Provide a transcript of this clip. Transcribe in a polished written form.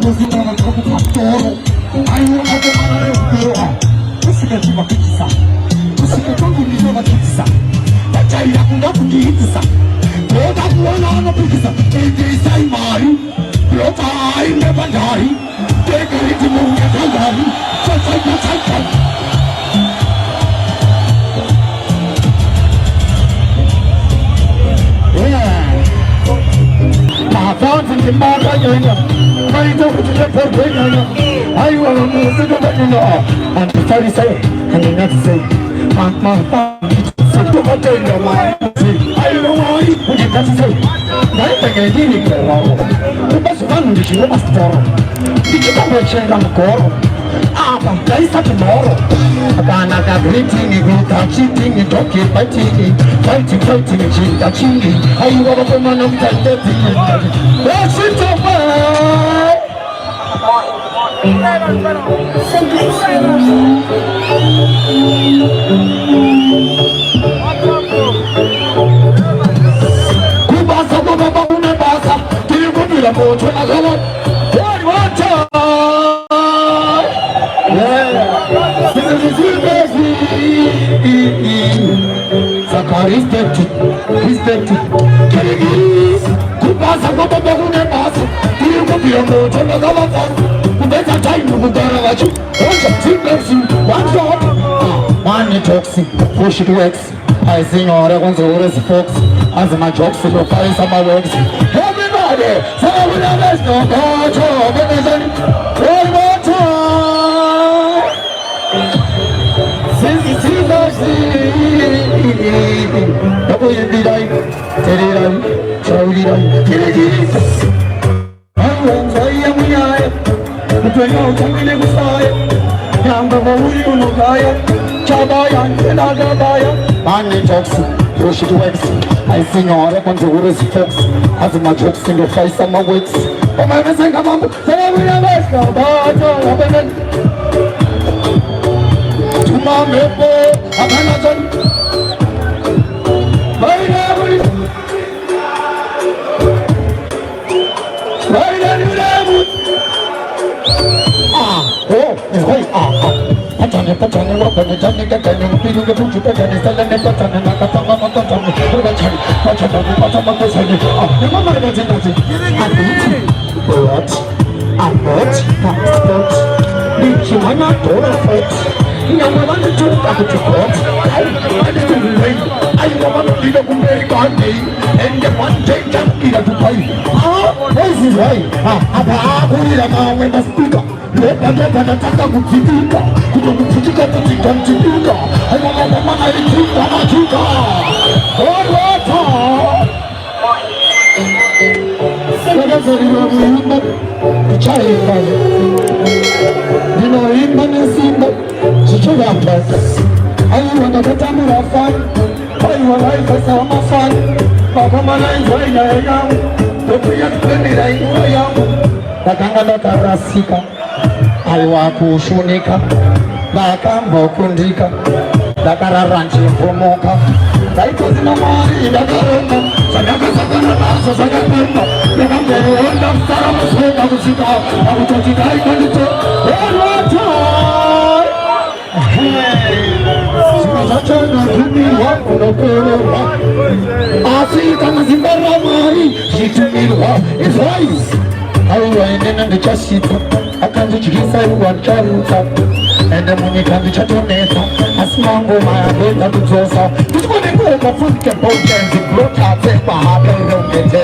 muzima kwa kutoro ayo hapo maneno usike tiba kitisa usike tangu ndio kitisa bachai ya kunda kujitisa boda kuona na kitisa ende sai mari lota ai me bandari teka iti mungu tayari sasa Fountain in my Kayana, I don't want to get her Kayana. I will move to the Kayana. And the study say, and the next say, my so to what in your mind. I don't know why you put it that say. I think I did it wrong. The best one which you must follow. Did you come and change on the call? Ah, but there is such tomorrow. Abana greeting, cheating, talking, fighting, cheating, I want a woman of that. That's it, Kubasa, Baba, Basa, do you go to the boat when I go? Respect it. Kubasa baba bahune basa. Tiyo kupiya moto na gawapa. Kubeta time kubara wachu. Oja timersi. One shot. One toxic. Push it works. I sing all the ones who is folks. As my jokes to go find some of works. Everybody. Say we never stop. One more time. Since it's Double the right, Teddy right, Charlie right, Teddy. I'm going to say, I'm here. But when you're talking to the side, I'm the one who knows I am. Chabaya, and Agabaya. Money talks, push it works. I sing all the ones who is folks. As my jokes in the face of my wits. Oh, my message, come on. Say, we never stop. To my maple, I'm not. Patani, Wapani, Jani, Katani, Pidu, Puchu, Patani, Salane, Patani, Nakatama, Matani, Purachani, Pachapati, Patama, Sani, the Mama Rajanati, I'm not, Nichimana, Dora Fox, Yamana, to court, I want to be a very God name, and the one day can't eat a pie. Ah, this is right. Ah, who is a man with a speaker? Let the Taka Kutika, Kutika, Kutika, I want a woman I think Kutika. Oh, water. Let us remember the child. You know, in Manasima, she should have purpose. I want to get a more fun. I want life as a fun. Papa, I enjoy the young. The Priyan Penny, I know young. The Kangana Karasika. Alwa kushunika, bakambo kundika, dakara ranchi pomoka, daito zina mari dakarona, sagaka sagana nasa sagapemba, dakambo onda sarama soka kusika, abutoji kai kandito, olwata. Sachana kumi wako nokelewa, Afrika mzimbara mari, shitumilwa, it's wise. Awa enena ndechashita, akanzi chikisa yuwa charuta, ende mwenye kandi chatonesa, asimango maya beta kutosa, kuchukone kwa funke bokenzi, blota tepa hape rongete,